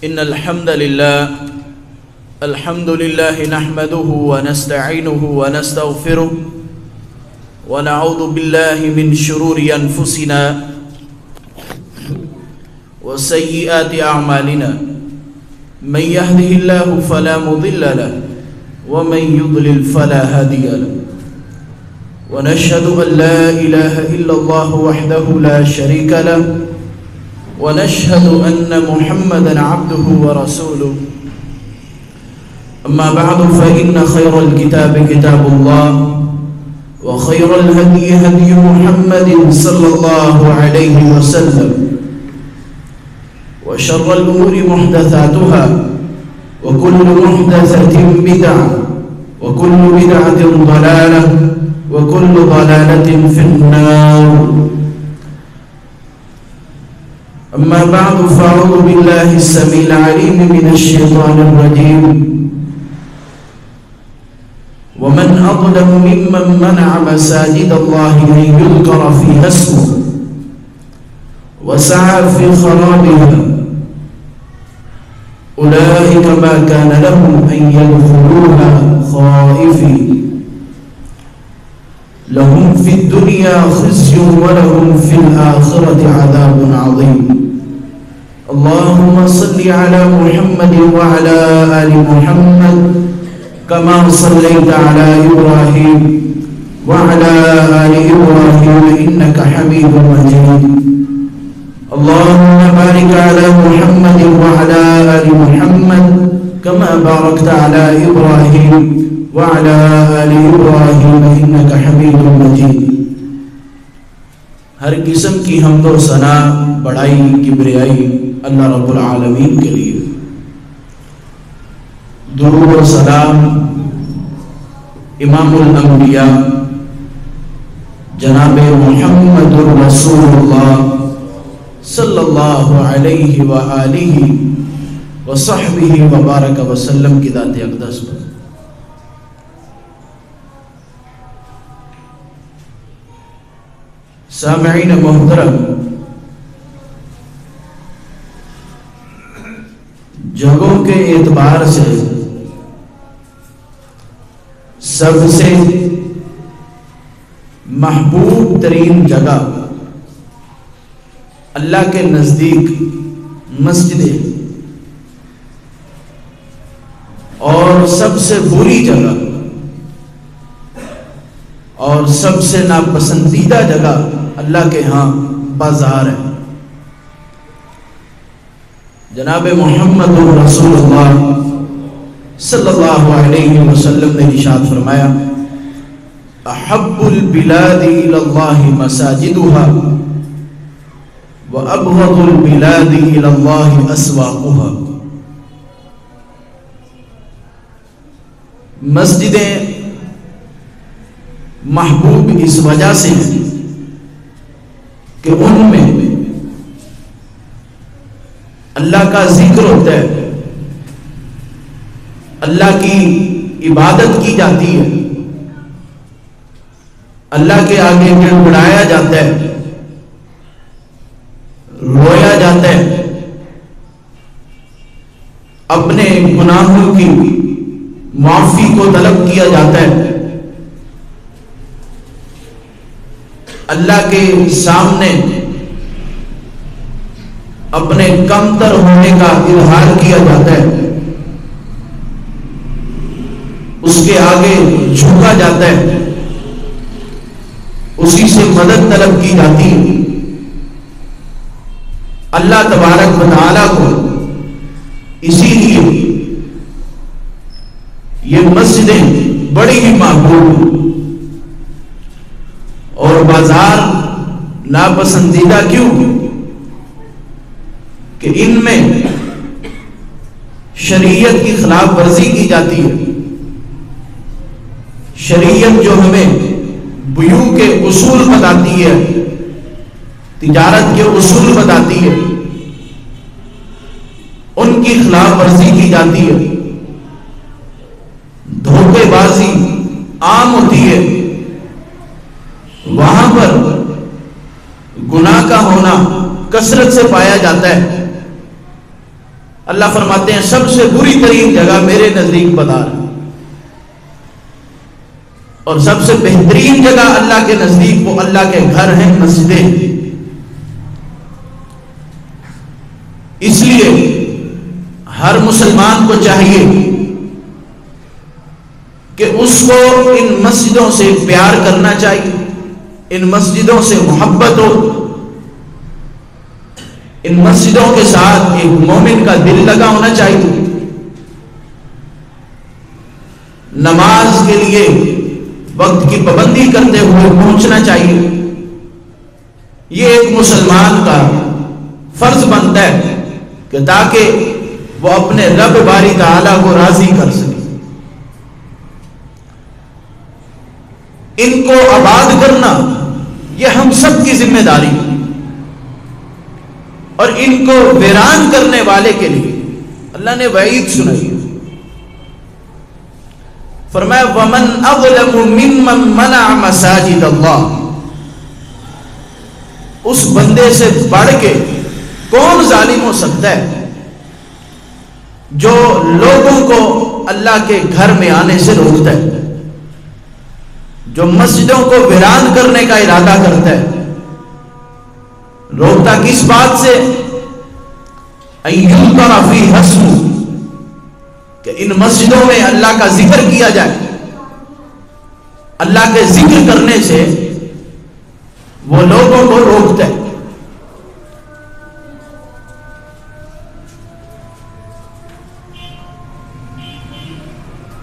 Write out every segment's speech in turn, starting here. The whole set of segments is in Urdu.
إن الحمد لله نحمده ونستعينه ونستغفره ونعوذ بالله من شرور أنفسنا وسيئات أعمالنا من يهده الله فلا مضل له ومن يضلل فلا هادي له ونشهد أن لا إله إلا الله وحده لا شريك له ونشهد أن محمدًا عبده ورسوله أما بعد فإن خير الكتاب كتاب الله وخير الهدي هدي محمد صلى الله عليه وسلم وشر الأمور محدثاتها وكل محدثة بدعة وكل بدعة ضلالة وكل ضلالة في النار أما بعد فأعوذ بالله السميع العليم من الشيطان الرجيم ومن أظلم ممن منع مساجد الله أن يذكر فيها اسمه وسعى في خرابها أولئك ما كان لهم أن يدخلوها خائفين لهم في الدنيا خزي ولهم في الآخرة عذاب عظيم اللهم صل على محمد وعلى آل محمد كما صليت على إبراهيم وعلى آل إبراهيم إنك حميد مجيد اللهم بارك على محمد وعلى آل محمد كما باركت على إبراهيم وعلى آل إبراهيم إنك حميد مجيد ہر قسم کی حمد و ثنا بڑائی کبریائی اللہ رب العالمین کے لیے، درود و سلام امام الانبیاء جناب محمد رسول اللہ صلی اللہ علیہ وآلہ وصحبہ وبارک وسلم کی ذات اقدس پر۔ سامعین محترم، جگہوں کے اعتبار سے سب سے محبوب ترین جگہ اللہ کے نزدیک مسجد ہے، اور سب سے بری جگہ اور سب سے ناپسندیدہ جگہ اللہ کے ہاں بازار ہے۔ جناب محمد رسول اللہ صلی اللہ علیہ وسلم نے ارشاد فرمایا، احب البلاد الی اللہ مساجدها وابغض البلاد الی اللہ اسواقها۔ مسجدیں محبوب اس وجہ سے ہیں کہ ان میں اللہ کا ذکر ہوتا ہے، اللہ کی عبادت کی جاتی ہے، اللہ کے آگے گڑگڑایا جاتا ہے، رویا جاتا ہے، اپنے گناہوں کی معافی کو طلب کیا جاتا ہے، اللہ کے سامنے اپنے کمتر ہونے کا اظہار کیا جاتا ہے، اس کے آگے جھکا جاتا ہے، اسی سے مدد طلب کی جاتی ہے۔ اللہ تبارک و تعالیٰ کو اسی لیے یہ مسجدیں بڑی ہی محبوب ہیں، اور بازار ناپسندیدہ کیوں؟ کہ ان میں شریعت کی خلاف ورزی کی جاتی ہے۔ شریعت جو ہمیں بیوع کے اصول بتاتی ہے، تجارت کے اصول بتاتی ہے، ان کی خلاف ورزی کی جاتی ہے، دھوکے بازی عام ہوتی ہے، وہاں پر گناہ کا ہونا کثرت سے پایا جاتا ہے۔ اللہ فرماتے ہیں سب سے بری ترین جگہ میرے نزدیک بازار ہے، اور سب سے بہترین جگہ اللہ کے نزدیک وہ اللہ کے گھر ہیں، مسجدیں۔ اس لیے ہر مسلمان کو چاہیے کہ اس کو ان مسجدوں سے پیار کرنا چاہیے، ان مسجدوں سے محبت ہو، ان مسجدوں کے ساتھ ایک مومن کا دل لگا ہونا چاہیے، نماز کے لیے وقت کی پابندی کرتے ہوئے پہنچنا چاہیے۔ یہ ایک مسلمان کا فرض بنتا ہے کہ تاکہ وہ اپنے رب باری تعالیٰ کو راضی کر سکے۔ ان کو آباد کرنا یہ ہم سب کی ذمہ داری ہے، اور ان کو ویران کرنے والے کے لیے اللہ نے وعید سنائی، فرمایا وَمَنْ أَظْلَمُ مِمَّنْ مَنَعَ مَسَاجِدَ اللَّهِ، اس بندے سے بڑھ کے کون ظالم ہو سکتا ہے جو لوگوں کو اللہ کے گھر میں آنے سے روکتا ہے، جو مسجدوں کو ویران کرنے کا ارادہ کرتا ہے۔ روکتا کس بات سے؟ أَن يُذْكَرَ فِيهَا اسْمُهُ، کہ ان مسجدوں میں اللہ کا ذکر کیا جائے۔ اللہ کے ذکر کرنے سے وہ لوگوں کو روکتا ہے۔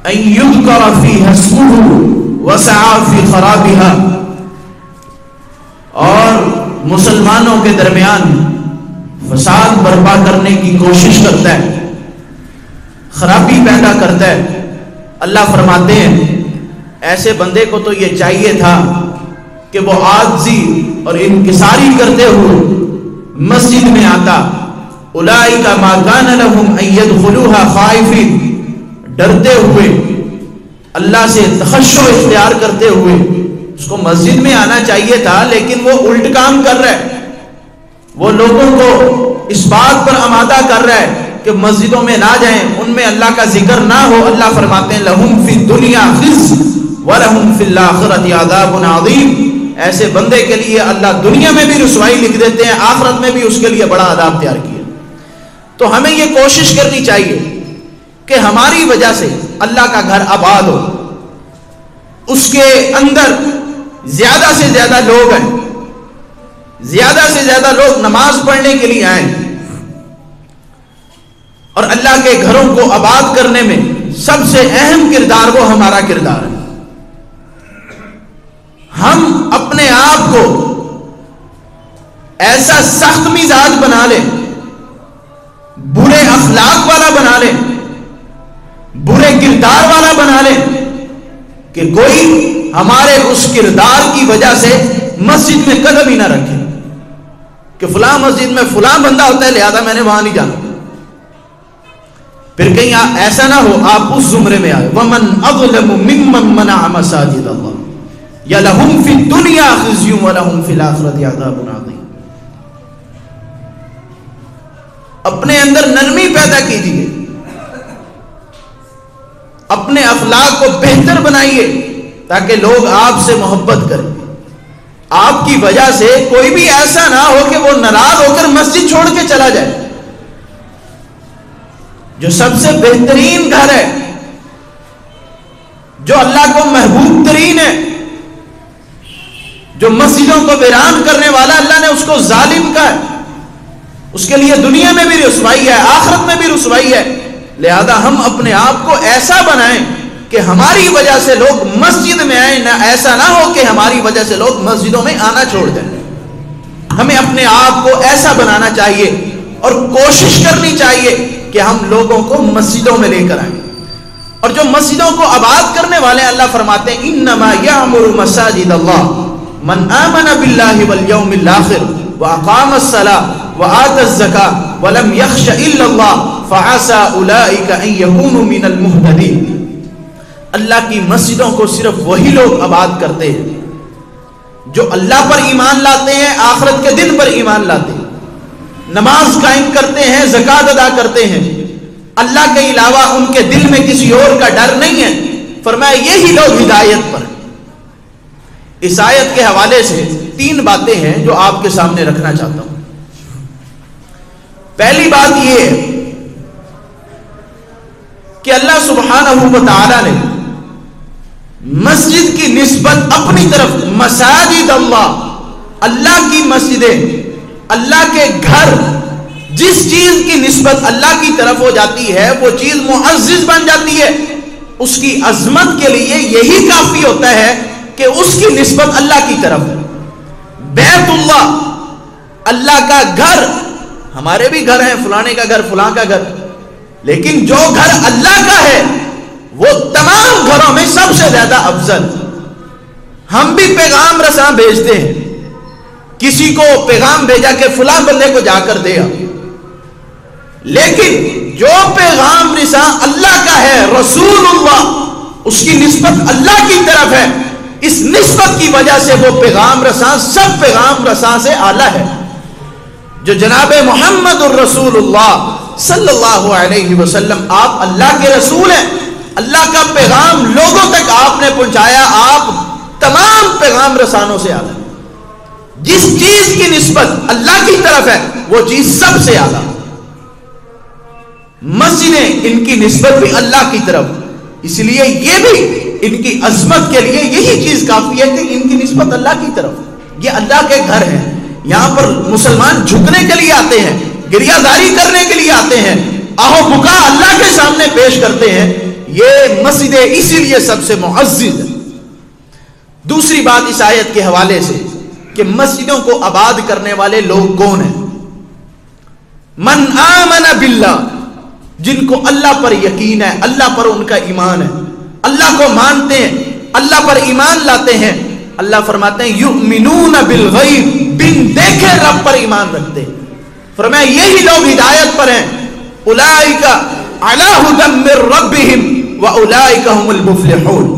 أَن يُذْكَرَ فِيهَا اسْمُهُ وَسَعَى فِي خَرَابِهَا، اور مسلمانوں کے درمیان فساد برپا کرنے کی کوشش کرتا ہے، خرابی پیدا کرتا ہے۔ اللہ فرماتے ہیں ایسے بندے کو تو یہ چاہیے تھا کہ وہ عاجزی اور انکساری کرتے ہوئے مسجد میں آتا۔ أُولَئِكَ مَا كَانَ لَهُمْ أَن يَدْخُلُوهَا خَائِفِينَ، ڈرتے ہوئے، اللہ سے تخشع اختیار کرتے ہوئے۔ اس کو مسجد میں آنا چاہیے تھا لیکن وہ الٹ کام کر رہا ہے، وہ لوگوں کو اس بات پر آمادہ کر رہا ہے کہ مسجدوں میں نہ جائیں، ان میں اللہ کا ذکر نہ ہو۔ اللہ فرماتے ہیں لَهُمْ فِي الدُّنْيَا خِزْيٌ وَلَهُمْ فِي الْآخِرَةِ عَذَابٌ عَظِيمٌ، ایسے بندے کے لیے اللہ دنیا میں بھی رسوائی لکھ دیتے ہیں، آخرت میں بھی اس کے لیے بڑا عذاب تیار کیا۔ تو ہمیں یہ کوشش کرنی چاہیے کہ ہماری وجہ سے اللہ کا گھر آباد ہو، اس کے اندر زیادہ سے زیادہ لوگ ہیں، زیادہ سے زیادہ لوگ نماز پڑھنے کے لیے آئیں، اور اللہ کے گھروں کو آباد کرنے میں سب سے اہم کردار وہ ہمارا کردار ہے۔ ہم اپنے آپ کو ایسا سخت مزاج بنا لیں، برے اخلاق والا بنا لیں، برے کردار والا بنا لیں کہ کوئی ہمارے اس کردار کی وجہ سے مسجد میں قدم ہی نہ رکھے کہ فلاں مسجد میں فلاں بندہ ہوتا ہے لہذا میں نے وہاں نہیں جانا۔ پھر کہیں ایسا نہ ہو آپ اس زمرے میں آئے وَمَنْ أَظْلَمُ مِمَّنْ مَنَعَ مَسَاجِدَ اللَّهِ یا لَهُمْ فِي الدُّنْيَا خِزْيٌ وَلَهُمْ فِي الْآخِرَةِ عَذَابٌ عَظِيمٌ۔ اپنے اندر نرمی پیدا کیجیے، اپنے اخلاق کو بہتر بنائیے تاکہ لوگ آپ سے محبت کریں۔ آپ کی وجہ سے کوئی بھی ایسا نہ ہو کہ وہ ناراض ہو کر مسجد چھوڑ کے چلا جائے۔ جو سب سے بہترین گھر ہے، جو اللہ کو محبوب ترین ہے، جو مسجدوں کو ویران کرنے والا، اللہ نے اس کو ظالم کہا ہے، اس کے لیے دنیا میں بھی رسوائی ہے، آخرت میں بھی رسوائی ہے۔ لہذا ہم اپنے آپ کو ایسا بنائیں کہ ہماری وجہ سے لوگ مسجد میں آئیں، نہ ایسا نہ ہو کہ ہماری وجہ سے لوگ مسجدوں میں آنا چھوڑ دیں۔ ہمیں اپنے آپ کو ایسا بنانا چاہیے اور کوشش کرنی چاہیے کہ ہم لوگوں کو مسجدوں میں لے کر آئیں۔ اور جو مسجدوں کو آباد کرنے والے اللہ فرماتے ہیں انما یعمر مساجد اللہ من آمن باللہ والیوم الآخر واقام الصلاۃ وآتى الزکاۃ ولم یخش الا اللہ فعسى اولئک ان یکونوا من المہتدین۔ اللہ کی مسجدوں کو صرف وہی لوگ آباد کرتے ہیں جو اللہ پر ایمان لاتے ہیں، آخرت کے دن پر ایمان لاتے ہیں، نماز قائم کرتے ہیں، زکوٰۃ ادا کرتے ہیں، اللہ کے علاوہ ان کے دل میں کسی اور کا ڈر نہیں ہے، فرمایا یہی لوگ ہدایت پر۔ اس آیت کے حوالے سے 3 باتیں ہیں جو آپ کے سامنے رکھنا چاہتا ہوں۔ پہلی بات یہ ہے کہ اللہ سبحانہ و تعالی نے مسجد کی نسبت اپنی طرف، مساجد اللہ، اللہ کی مسجدیں، اللہ کے گھر، جس چیز کی نسبت اللہ کی طرف ہو جاتی ہے وہ چیز معزز بن جاتی ہے۔ اس کی عظمت کے لیے یہی کافی ہوتا ہے کہ اس کی نسبت اللہ کی طرف ہے۔ بیت اللہ، اللہ کا گھر، ہمارے بھی گھر ہیں، فلانے کا گھر، فلاں کا گھر، لیکن جو گھر اللہ کا ہے وہ تمام گھروں میں سب سے زیادہ افضل۔ ہم بھی پیغام رساں بھیجتے ہیں، کسی کو پیغام بھیجا کہ فلاں بندے کو جا کر دے آ، لیکن جو پیغام رساں اللہ کا ہے، رسول اللہ، اس کی نسبت اللہ کی طرف ہے۔ اس نسبت کی وجہ سے وہ پیغام رساں سب پیغام رساں سے اعلیٰ ہے۔ جو جناب محمد الرسول اللہ صلی اللہ علیہ وسلم، آپ اللہ کے رسول ہیں، اللہ کا پیغام لوگوں تک آپ نے پہنچایا، آپ تمام پیغام رسانوں سے اعلیٰ۔ جس چیز کی نسبت اللہ کی طرف ہے وہ چیز سب سے اعلیٰ۔ مسجدیں، ان کی نسبت بھی اللہ کی طرف، اس لیے یہ بھی ان کی عظمت کے لیے یہی چیز کافی ہے کہ ان کی نسبت اللہ کی طرف۔ یہ اللہ کے گھر ہیں، یہاں پر مسلمان جھکنے کے لیے آتے ہیں، گریہ داری کرنے کے لیے آتے ہیں، آہو بکا اللہ کے سامنے پیش کرتے ہیں۔ یہ مسجدیں اسی لیے سب سے معزز ہے۔ دوسری بات اس آیت کے حوالے سے کہ مسجدوں کو آباد کرنے والے لوگ کون ہیں؟ من آمن باللہ، جن کو اللہ پر یقین ہے، اللہ پر ان کا ایمان ہے، اللہ کو مانتے ہیں، اللہ پر ایمان لاتے ہیں۔ اللہ فرماتے ہیں یؤمنون بالغیب، بن دیکھے رب پر ایمان رکھتے ہیں۔ فرمایا یہی لوگ ہدایت پر ہیں۔ اولئک علی ھدی من ربہم واولئک ھم المفلحون۔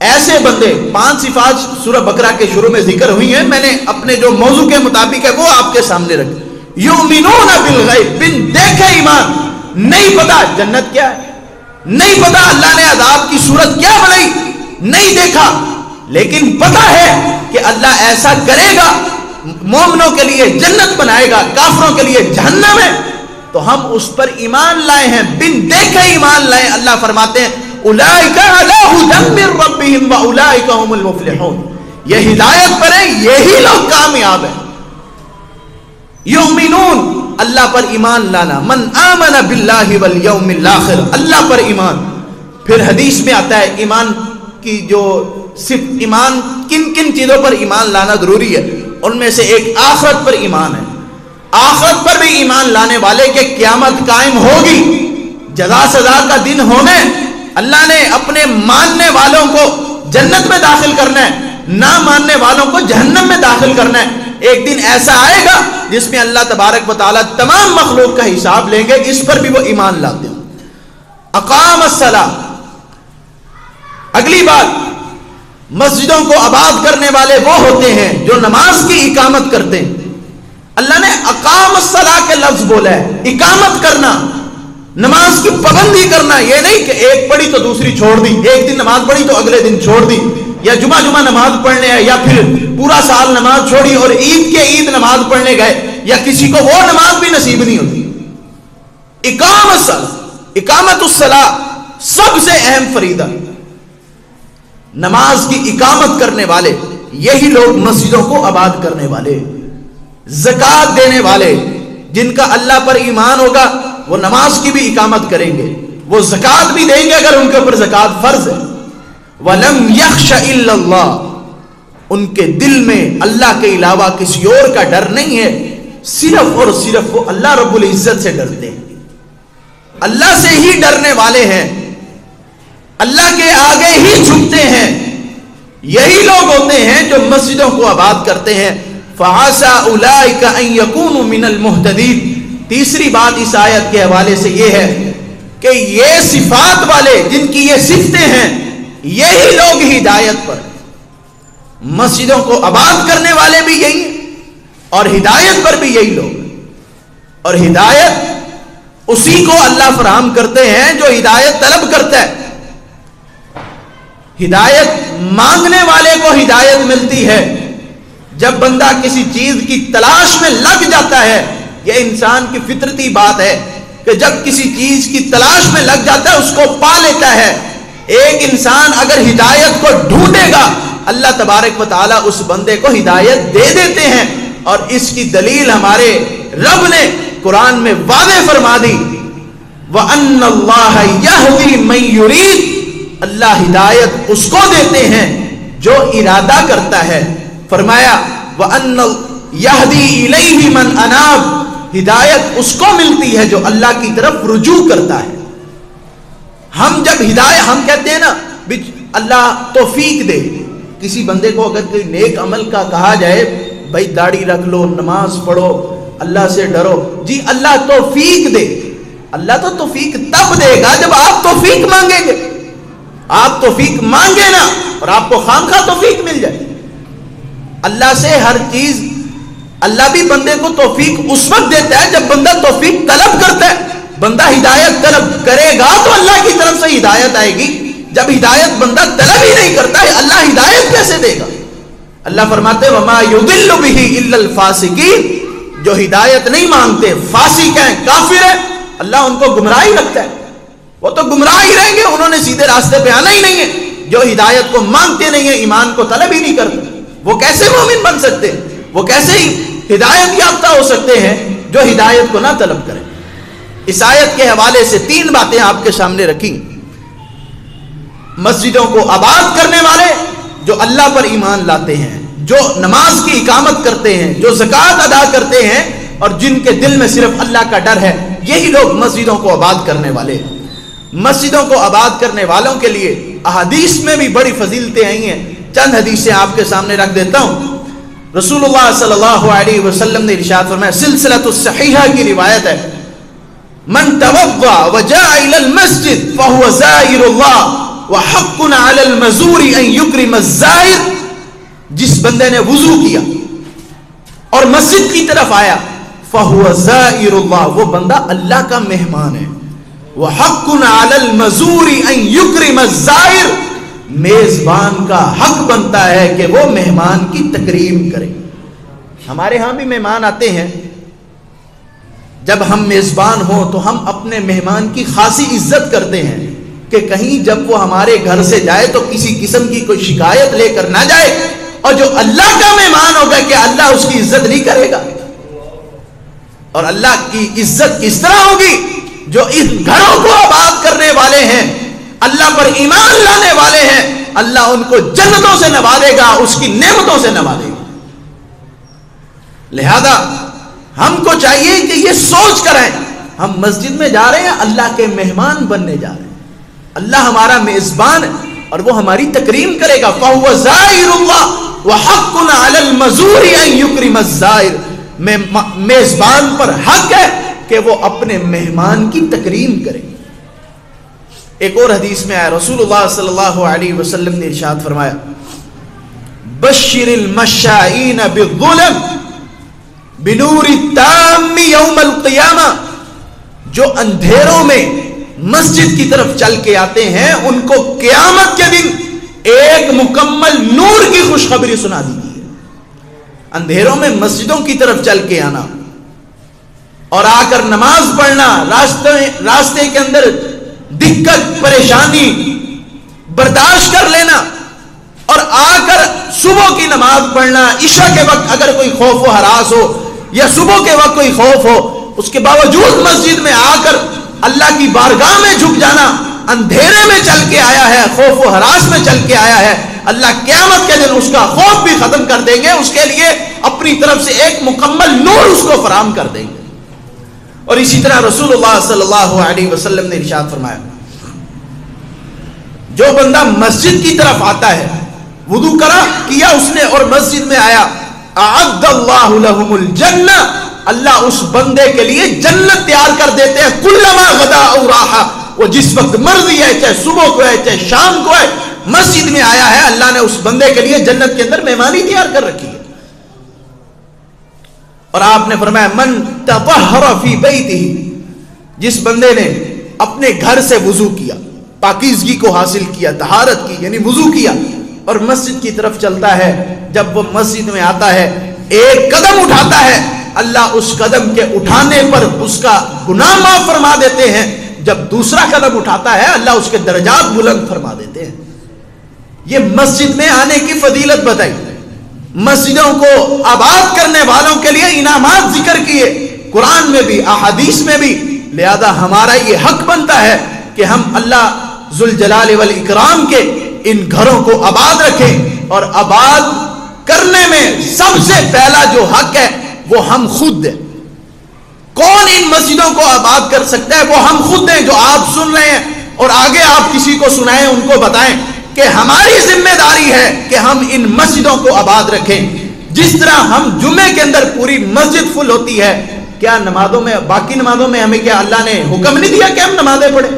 ایسے بندے، 5 صفات سورہ بقرہ کے شروع میں ذکر ہوئی ہیں، میں نے اپنے جو موضوع کے مطابق ہے وہ آپ کے سامنے رکھی۔ یؤمنون بالغیب، بن دیکھے ایمان، نہیں پتا جنت کیا ہے، نہیں پتا اللہ نے عذاب کی صورت کیا بنائی، نہیں دیکھا، لیکن پتا ہے کہ اللہ ایسا کرے گا، مومنوں کے لیے جنت بنائے گا، کافروں کے لیے جہنم ہے، تو ہم اس پر ایمان لائے ہیں، بن دیکھے ایمان لائے۔ اللہ فرماتے ہیں اولئک علی ھدی من ربہم واولئک ھم المفلحون، یہ ہدایت پر ہیں، یہی لوگ کامیاب ہیں۔ یؤمنون، اللہ پر ایمان لانا، من آمن باللہ والیوم الاخر، اللہ پر ایمان۔ پھر حدیث میں آتا ہے ایمان کی جو صرف ایمان کن کن چیزوں پر ایمان لانا ضروری ہے، ان میں سے ایک آخرت پر ایمان ہے۔ آخرت پر بھی ایمان لانے والے کہ قیامت قائم ہوگی، جزا سزا کا دن ہونا ہے، اللہ نے اپنے ماننے والوں کو جنت میں داخل کرنا ہے، نہ ماننے والوں کو جہنم میں داخل کرنا ہے۔ ایک دن ایسا آئے گا جس میں اللہ تبارک و تعالیٰ تمام مخلوق کا حساب لیں گے، اس پر بھی وہ ایمان لاتے ہیں۔ اقام الصلاۃ، اگلی بات، مسجدوں کو آباد کرنے والے وہ ہوتے ہیں جو نماز کی اقامت کرتے ہیں۔ اللہ نے اقام الصلاۃ کے لفظ بولا ہے، اقامت کرنا، نماز کی پابندی کرنا، یہ نہیں کہ ایک پڑھی تو دوسری چھوڑ دی، ایک دن نماز پڑھی تو اگلے دن چھوڑ دی، یا جمعہ نماز پڑھنے ہے، یا پھر پورا سال نماز چھوڑی اور عید کے عید نماز پڑھنے گئے، یا کسی کو وہ نماز بھی نصیب نہیں ہوتی۔ اقامت الصلاۃ سب سے اہم فریضہ، نماز کی اقامت کرنے والے یہی لوگ مسجدوں کو آباد کرنے والے، زکوٰۃ دینے والے، جن کا اللہ پر ایمان ہوگا وہ نماز کی بھی اقامت کریں گے، وہ زکوٰۃ بھی دیں گے اگر ان کے اوپر زکوٰۃ فرض ہے۔ وَلَمْ يَخْشَ إِلَّا اللَّهُ، ان کے دل میں اللہ کے علاوہ کسی اور کا ڈر نہیں ہے، صرف اور صرف وہ اللہ رب العزت سے ڈرتے ہیں، اللہ سے ہی ڈرنے والے ہیں، اللہ کے آگے ہی جھکتے ہیں۔ یہی لوگ ہوتے ہیں جو مسجدوں کو آباد کرتے ہیں۔ فَعَسَىٰ أُولَٰئِكَ أَن يَكُونُوا مِنَ الْمُهْتَدِينَ۔ تیسری بات اس آیت کے حوالے سے یہ ہے کہ یہ صفات والے، جن کی یہ صفتیں ہیں، یہی لوگ ہدایت پر، مسجدوں کو آباد کرنے والے بھی یہی ہیں اور ہدایت پر بھی یہی لوگ، اور ہدایت اسی کو اللہ فراہم کرتے ہیں جو ہدایت طلب کرتا ہے. ہدایت مانگنے والے کو ہدایت ملتی ہے. جب بندہ کسی چیز کی تلاش میں لگ جاتا ہے، یہ انسان کی فطرتی بات ہے کہ جب کسی چیز کی تلاش میں لگ جاتا ہے اس کو پا لیتا ہے. ایک انسان اگر ہدایت کو ڈھونڈے گا، اللہ تبارک و تعالیٰ اس بندے کو ہدایت دے دیتے ہیں. اور اس کی دلیل ہمارے رب نے قرآن میں واضح فرما دی، وَأَنَّ اللَّهَ يَهْدِي مَن يُرِيدُ، اللہ ہدایت اس کو دیتے ہیں جو ارادہ کرتا ہے. فرمایا وَأَنَّ يَهْدِي إِلَيْهِ مَنْ أَنَابَ، ہدایت اس کو ملتی ہے جو اللہ کی طرف رجوع کرتا ہے. ہم جب ہدایت، ہم کہتے ہیں نا اللہ توفیق دے. کسی بندے کو اگر کوئی نیک عمل کا کہا جائے، بھائی داڑھی رکھ لو، نماز پڑھو، اللہ سے ڈرو، جی اللہ توفیق دے. اللہ تو توفیق تب دے گا جب آپ توفیق مانگیں گے. آپ توفیق مانگے نا اور آپ کو خامخواہ توفیق مل جائے. اللہ سے ہر چیز، اللہ بھی بندے کو توفیق اس وقت دیتا ہے جب بندہ توفیق طلب کرتا ہے. بندہ ہدایت طلب کرے گا تو اللہ کی طرف سے ہدایت آئے گی. جب ہدایت بندہ طلب ہی نہیں کرتا ہے، اللہ ہدایت کیسے دے گا؟ اللہ فرماتے وما یضل بہ الا الفاسقین، جو ہدایت نہیں مانگتے، فاسق ہیں، کافر ہیں، اللہ ان کو گمراہی رکھتا ہے. وہ تو گمراہ ہی رہیں گے، انہوں نے سیدھے راستے پہ آنا ہی نہیں ہے. جو ہدایت کو مانگتے نہیں ہیں، ایمان کو طلب ہی نہیں کرتے، وہ کیسے مومن بن سکتے ہیں؟ وہ کیسے ہی ہدایت یافتہ ہو سکتے ہیں جو ہدایت کو نہ طلب کریں؟ اس آیت کے حوالے سے 3 باتیں آپ کے سامنے رکھی. مسجدوں کو آباد کرنے والے جو اللہ پر ایمان لاتے ہیں، جو نماز کی اقامت کرتے ہیں، جو زکوٰۃ ادا کرتے ہیں اور جن کے دل میں صرف اللہ کا ڈر ہے، یہی لوگ مسجدوں کو آباد کرنے والے. مسجدوں کو آباد کرنے والوں کے لیے احادیث میں بھی بڑی فضیلتیں آئی ہیں. چند حدیثیں آپ کے سامنے رکھ دیتا ہوں. رسول اللہ صلی اللہ علیہ وسلم نے ارشاد فرمایا، سلسلۃ الصحیحہ کی روایت ہے، من توضأ وجاء الى المسجد فهو زائر اللہ وحق على المزور ان يكرم الزائر. جس بندے نے وضو کیا اور مسجد کی طرف آیا، فهو زائر اللہ، وہ بندہ اللہ کا مہمان ہے. وحق على المزور ان يكرم الزائر، میزبان کا حق بنتا ہے کہ وہ مہمان کی تکریم کرے. ہمارے ہاں بھی مہمان آتے ہیں، جب ہم میزبان ہوں تو ہم اپنے مہمان کی خاصی عزت کرتے ہیں کہ کہیں جب وہ ہمارے گھر سے جائے تو کسی قسم کی کوئی شکایت لے کر نہ جائے. اور جو اللہ کا مہمان ہوگا کہ اللہ اس کی عزت نہیں کرے گا. اور اللہ کی عزت کس طرح ہوگی؟ جو اس گھروں کو آباد کرنے والے ہیں، اللہ پر ایمان لانے والے ہیں، اللہ ان کو جنتوں سے نوازے گا، اس کی نعمتوں سے نوازے گا. لہذا ہم کو چاہیے کہ یہ سوچ کر آئیں، ہم مسجد میں جا رہے ہیں، اللہ کے مہمان بننے جا رہے ہیں. اللہ ہمارا میزبان ہے اور وہ ہماری تکریم کرے گا. فَهُوَ زَائِرُ اللَّهِ وَحَقٌّ عَلَى الْمَزُورِ أَن يُكْرِمَ الزَّائِرِ، میزبان پر حق ہے کہ وہ اپنے مہمان کی تکریم کرے. ایک اور حدیث میں آیا، رسول اللہ صلی اللہ علیہ وسلم نے ارشاد فرمایا، بشر المشائین بالظلم بنور التام یوم القیامہ، جو اندھیروں میں مسجد کی طرف چل کے آتے ہیں ان کو قیامت کے دن ایک مکمل نور کی خوشخبری سنا دی گئی ہے. اندھیروں میں مسجدوں کی طرف چل کے آنا اور آ کر نماز پڑھنا، راستے کے اندر دقت پریشانی برداشت کر لینا اور آ کر صبح کی نماز پڑھنا، عشاء کے وقت اگر کوئی خوف و ہراس ہو یا صبح کے وقت کوئی خوف ہو، اس کے باوجود مسجد میں آ کر اللہ کی بارگاہ میں جھک جانا. اندھیرے میں چل کے آیا ہے، خوف و ہراس میں چل کے آیا ہے، اللہ قیامت کے دن اس کا خوف بھی ختم کر دیں گے، اس کے لیے اپنی طرف سے ایک مکمل نور اس کو فراہم کر دیں گے. اور اسی طرح رسول اللہ صلی اللہ علیہ وسلم نے ارشاد فرمایا، جو بندہ مسجد کی طرف آتا ہے، وضو کیا اس نے اور مسجد میں آیا، اعد اللہ لہم الجنہ، اللہ اس بندے کے لیے جنت تیار کر دیتے ہیں. کلما غدا او راحا، وہ جس وقت مرضی ہے، چاہے صبح کو ہے چاہے شام کو ہے، مسجد میں آیا ہے، اللہ نے اس بندے کے لیے جنت کے اندر مہمانی تیار کر رکھی ہے. اور آپ نے فرمایا من تطہر فی بیتہ، جس بندے نے اپنے گھر سے وضو کیا، پاکیزگی کو حاصل کیا، طہارت کی یعنی وضو کیا، اور مسجد کی طرف چلتا ہے، جب وہ مسجد میں آتا ہے ایک قدم اٹھاتا ہے، اللہ اس قدم کے اٹھانے پر اس کا گناہ معاف فرما دیتے ہیں، جب دوسرا قدم اٹھاتا ہے اللہ اس کے درجات بلند فرما دیتے ہیں۔ یہ مسجد میں آنے کی فضیلت بتائی، مسجدوں کو آباد کرنے والوں کے لیے انعامات ذکر کیے قرآن میں بھی احادیث میں بھی، لہذا ہمارا یہ حق بنتا ہے کہ ہم اللہ ذوالجلال والاکرام کے ان گھروں کو آباد رکھیں، اور آباد کرنے میں سب سے پہلا جو حق ہے وہ ہم خود دیں۔ کون ان مسجدوں کو آباد کر سکتا ہے؟ وہ ہم خود ہیں جو آپ سن رہے ہیں، اور آگے آپ کسی کو سنائیں، ان کو بتائیں کہ ہماری ذمہ داری ہے کہ ہم ان مسجدوں کو آباد رکھیں۔ جس طرح ہم جمعے کے اندر پوری مسجد فل ہوتی ہے، کیا نمازوں میں، باقی نمازوں میں ہمیں کیا اللہ نے حکم نہیں دیا کہ ہم نمازیں پڑھیں؟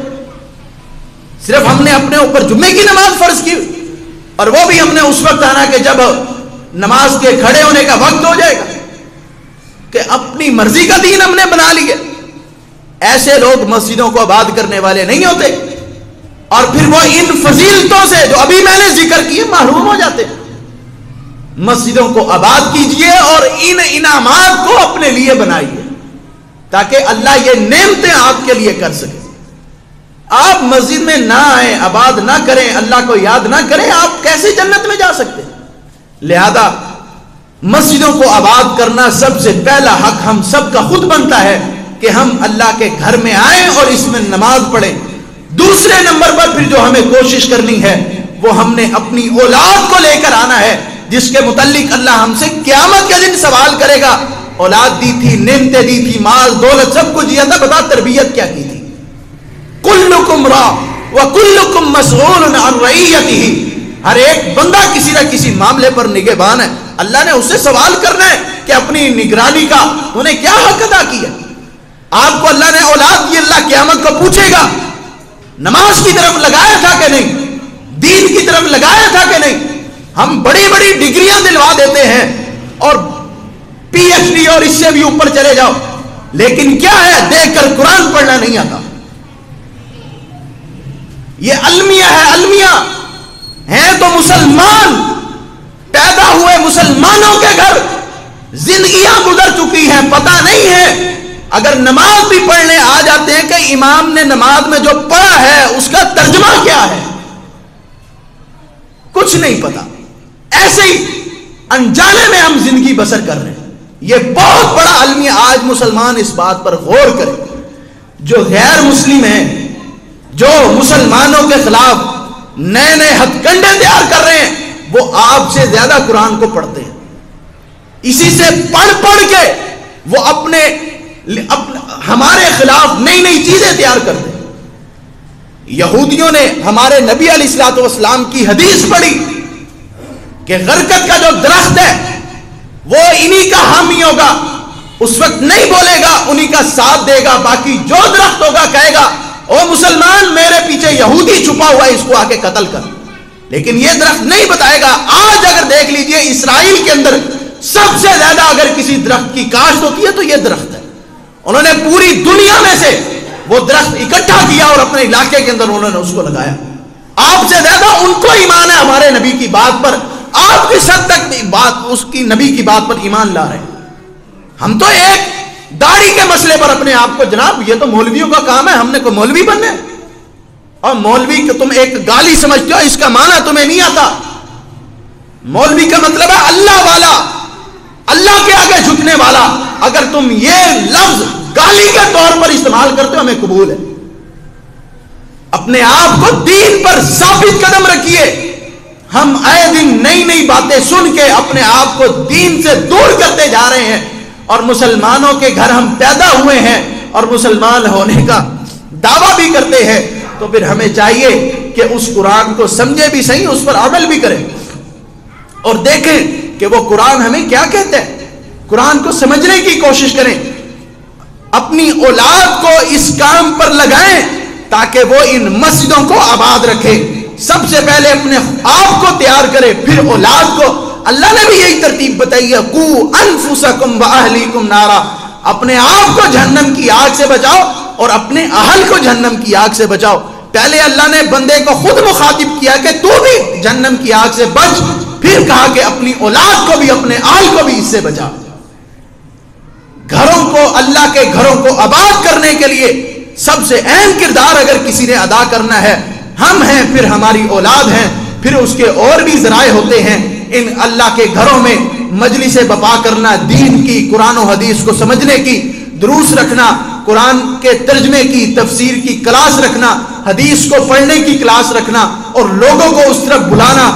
صرف ہم نے اپنے اوپر جمعے کی نماز فرض کی، اور وہ بھی ہم نے اس وقت آنا کہ جب نماز کے کھڑے ہونے کا وقت ہو جائے گا، کہ اپنی مرضی کا دین ہم نے بنا لیا۔ ایسے لوگ مسجدوں کو آباد کرنے والے نہیں ہوتے، اور پھر وہ ان فضیلتوں سے جو ابھی میں نے ذکر کیے محروم ہو جاتے ہیں۔ مسجدوں کو آباد کیجئے اور ان انعامات کو اپنے لیے بنائیے، تاکہ اللہ یہ نعمتیں آپ کے لیے کر سکے۔ آپ مسجد میں نہ آئیں، آباد نہ کریں، اللہ کو یاد نہ کریں، آپ کیسے جنت میں جا سکتے ہیں؟ لہذا مسجدوں کو آباد کرنا سب سے پہلا حق ہم سب کا خود بنتا ہے کہ ہم اللہ کے گھر میں آئیں اور اس میں نماز پڑھیں۔ دوسرے نمبر پر پھر جو ہمیں کوشش کرنی ہے وہ ہم نے اپنی اولاد کو لے کر آنا ہے، جس کے متعلق اللہ ہم سے قیامت کے دن سوال کرے گا۔ اولاد دی تھی، نعمتیں دی تھی، مال دولت سب کچھ دیا تھا، بتا تربیت کیا کی تھی؟ کلکم راع وکلکم مسئول عن رعیتہ، ہر ایک بندہ کسی نہ کسی معاملے پر نگہبان ہے، اللہ نے اس سے سوال کرنا ہے کہ اپنی نگرانی کا انہیں کیا حق ادا کیا۔ آپ کو اللہ نے اولاد دی، اللہ قیامت کو پوچھے گا نماز کی طرف لگایا تھا کہ نہیں، دین کی طرف لگایا تھا کہ نہیں۔ ہم بڑی بڑی ڈگریاں دلوا دیتے ہیں اور پی ایچ ڈی اور اس سے بھی اوپر چلے جاؤ، لیکن کیا ہے؟ دیکھ کر قرآن پڑھنا نہیں آتا۔ یہ المیہ ہے، المیہ ہیں تو مسلمان، پیدا ہوئے مسلمانوں کے گھر، زندگیاں گزر چکی ہیں، پتہ نہیں ہے۔ اگر نماز بھی پڑھنے آ جاتے ہیں کہ امام نے نماز میں جو پڑھا ہے اس کا ترجمہ کیا ہے، کچھ نہیں پتا، ایسے ہی انجانے میں ہم زندگی بسر کر رہے ہیں۔ یہ بہت بڑا المیہ، آج مسلمان اس بات پر غور کریں۔ جو غیر مسلم ہیں، جو مسلمانوں کے خلاف نئے نئے ہتھ کنڈے تیار کر رہے ہیں، وہ آپ سے زیادہ قرآن کو پڑھتے ہیں۔ اسی سے پڑھ پڑھ کے وہ اپنے ہمارے خلاف نئی نئی چیزیں تیار کرتے ہیں۔ یہودیوں نے ہمارے نبی علیہ الصلوۃ والسلام کی حدیث پڑھی کہ غرقت کا جو درخت ہے وہ انہی کا حامی ہوگا، اس وقت نہیں بولے گا، انہی کا ساتھ دے گا، باقی جو درخت ہوگا کہے گا او مسلمان میرے پیچھے یہودی چھپا ہوا ہے، اس کو آ کے قتل کر۔ لیکن یہ درخت نہیں بتائے گا۔ آج اگر دیکھ لیجئے اسرائیل کے اندر سب سے زیادہ اگر کسی درخت کی کاشت ہوتی ہے تو یہ درخت ہے۔ انہوں نے پوری دنیا میں سے وہ درخت اکٹھا کیا اور اپنے علاقے کے اندر انہوں نے اس کو لگایا۔ آپ سے زیادہ ان کو ایمان ہے ہمارے نبی کی بات پر، آپ کس حد تک بات اس کی نبی کی بات پر ایمان لا رہے ہیں؟ ہم تو ایک داڑھی کے مسئلے پر اپنے آپ کو، جناب یہ تو مولویوں کا کام ہے، ہم نے کوئی مولوی بننا ہے؟ اور مولوی کہ تم ایک گالی سمجھتے ہو، اس کا معنی تمہیں نہیں آتا۔ مولوی کا مطلب ہے اللہ والا، اللہ کے آگے جھکنے والا۔ اگر تم یہ لفظ گالی کے طور پر استعمال کرتے ہو ہمیں قبول ہے۔ اپنے آپ کو دین پر ثابت قدم رکھیے۔ ہم آئے دن نئی نئی باتیں سن کے اپنے آپ کو دین سے دور کرتے جا رہے ہیں، اور مسلمانوں کے گھر ہم پیدا ہوئے ہیں اور مسلمان ہونے کا دعویٰ بھی کرتے ہیں، تو پھر ہمیں چاہیے کہ اس قرآن کو سمجھے بھی صحیح، اس پر عمل بھی کریں اور دیکھیں کہ وہ قرآن ہمیں کیا کہتے ہیں۔ قرآن کو سمجھنے کی کوشش کریں، اپنی اولاد کو اس کام پر لگائیں تاکہ وہ ان مسجدوں کو آباد رکھے۔ سب سے پہلے اپنے آپ کو تیار کرے، پھر اولاد کو۔ اللہ نے بھی یہی ترتیب بتائی ہے، قُوا أَنفُسَكُمْ وَأَهْلِيكُمْ نَارًا، اپنے آپ کو جہنم کی آگ سے بچاؤ اور اپنے اہل کو جہنم کی آگ سے بچاؤ۔ پہلے اللہ نے بندے کو خود مخاطب کیا کہ تو بھی جہنم کی آگ سے بچ، پھر کہا کہ اپنی اولاد کو بھی، اپنے اہل کو بھی اس سے بچا۔ گھروں کو، اللہ کے گھروں کو آباد کرنے کے لیے سب سے اہم کردار اگر کسی نے ادا کرنا ہے، ہم ہیں، پھر ہماری اولاد ہیں، پھر اس کے اور بھی ذرائع ہوتے ہیں ان اللہ کے گھروں میں مجلس بپا کرنا، دین کی، قرآن و حدیث کو سمجھنے کی، دروس رکھنا، قرآن کے ترجمے کی، تفسیر کی کلاس رکھنا، حدیث کو پڑھنے کی کلاس رکھنا اور لوگوں کو اس طرف بلانا۔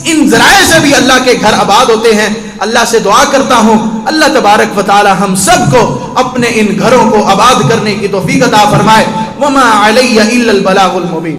ان ذرائع سے بھی اللہ کے گھر آباد ہوتے ہیں۔ اللہ سے دعا کرتا ہوں اللہ تبارک و تعالی ہم سب کو اپنے ان گھروں کو آباد کرنے کی توفیق عطا فرمائے۔ وما علی الا البلاغ المبین۔